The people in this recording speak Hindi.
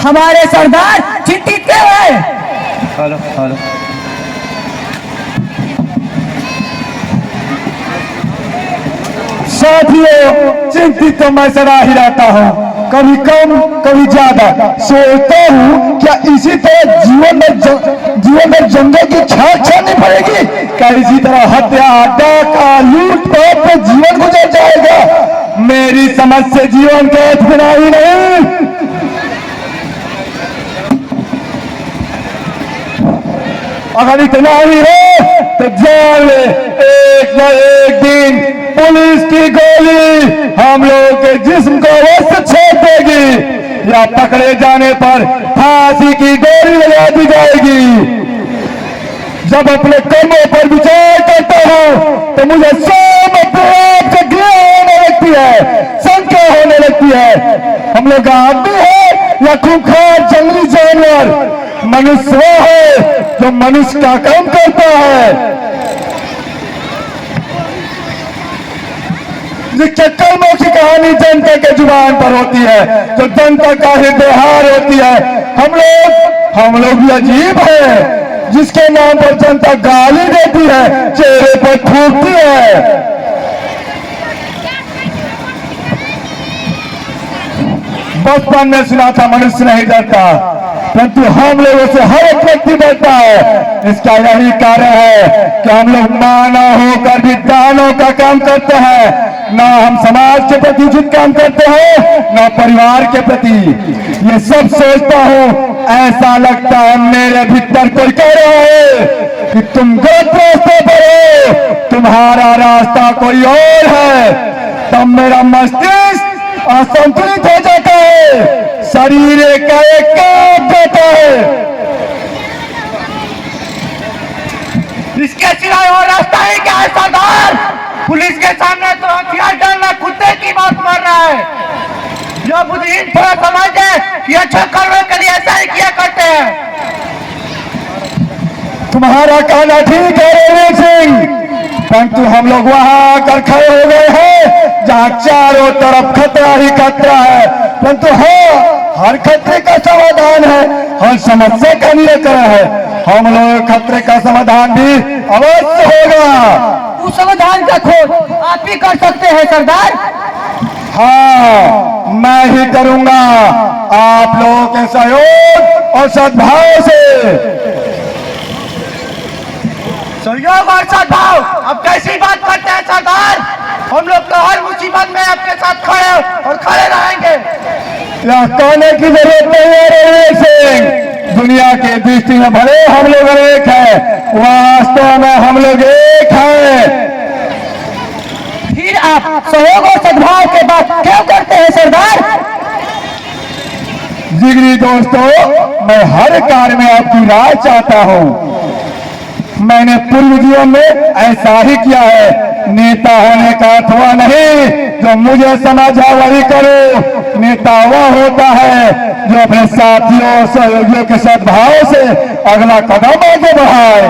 हमारे सरदार चिंतित क्यों है? हेलो हेलो साथियों, चिंतित तो मैं सदा ही रहता हूँ, कभी कम कभी ज्यादा। सोचता हूँ क्या इसी तरह जीवन में जंगल की छाक छोड़नी पड़ेगी? क्या इसी तरह हत्या, डाका, लूटपाट में जीवन गुजर जाएगा? मेरी समझ से जीवन का इतना ही नहीं। अगर इतना ही हो तो जान ले, एक न एक दिन पुलिस की गोली हम लोगों के जिस्म को वैसे छेद देगी, या पकड़े जाने पर फांसी की गोली लगा दी जाएगी। जब अपने कर्मों पर विचार करता हूँ तो मुझे स्वयं अपने आप से घृणा होने लगती है, शंका होने लगती है। हम लोग आदमी है या खूंखार जंगली जानवर? मनुष्य वो है जो मनुष्य का काम करता है, जिसके कर्मों की कहानी जनता के जुबान पर होती है, जो जनता का हृदयहार होती है। हम लोग भी अजीब है, जिसके नाम पर जनता गाली देती है, चेहरे पर थूकती है। बचपन में सुना था मनुष्य नहीं डरता, परंतु हम लोगों से हर एक व्यक्ति डरता है। इसका यही कारण है कि हम लोग मानव होकर भी दानों का काम करते हैं। ना हम समाज के प्रति उचित काम करते हैं, ना परिवार के प्रति। ये सब सोचता हूँ, ऐसा लगता है मेरे भीतर कोई कह रहा है कि तुम गलत रास्ते पर हो, तुम्हारा रास्ता कोई और है। तब मेरा मस्तिष्क असंतुलित हो जाता है, शरीर का एक कांप जाता है। इसके सिवाय और रास्ता ही क्या है सरदार? पुलिस के सामने तो हथियार डालना कुत्ते की बात मार रहा है। जो बुद्धिहीन थोड़ा समझ है कि अच्छा करने के लिए ऐसा ही किया करते हैं। तुम्हारा कहना ठीक है रणवीर सिंह, परंतु हम लोग वहां आकर खड़े हो गए हैं जहां चारों तरफ खतरा ही खतरा है। परंतु हर खतरे का समाधान है, हर समस्या का निराकरण है। हम लोग खतरे का समाधान भी अवश्य होगा। उस समाधान का खोज आप ही कर सकते हैं सरदार। हाँ, मैं ही करूंगा, आप लोगों के सहयोग और सद्भाव से। सहयोग और सद्भाव, अब कैसी बात करते हैं सरदार? हम लोग तो हर मुसीबत में आपके साथ खड़े और खड़े रहेंगे। यह कहने की जरूरत नहीं है रणवीर सिंह। दुनिया की दृष्टि में भले हम लोग एक है, वास्तव में हम लोग एक हैं। फिर आप सहयोग और सद्भाव के बात क्यों करते हैं सरदार? जिगरी दोस्तों, मैं हर कार्य में आपकी राय चाहता हूँ। मैंने पूर्व जीवन में ऐसा ही किया है। नेता होने का अथवा नहीं, जो मुझे समझा वही करो। नेता वह होता है जो अपने साथियों सहयोगियों के सद्भाव से अगला कदम आगे बढ़ाए।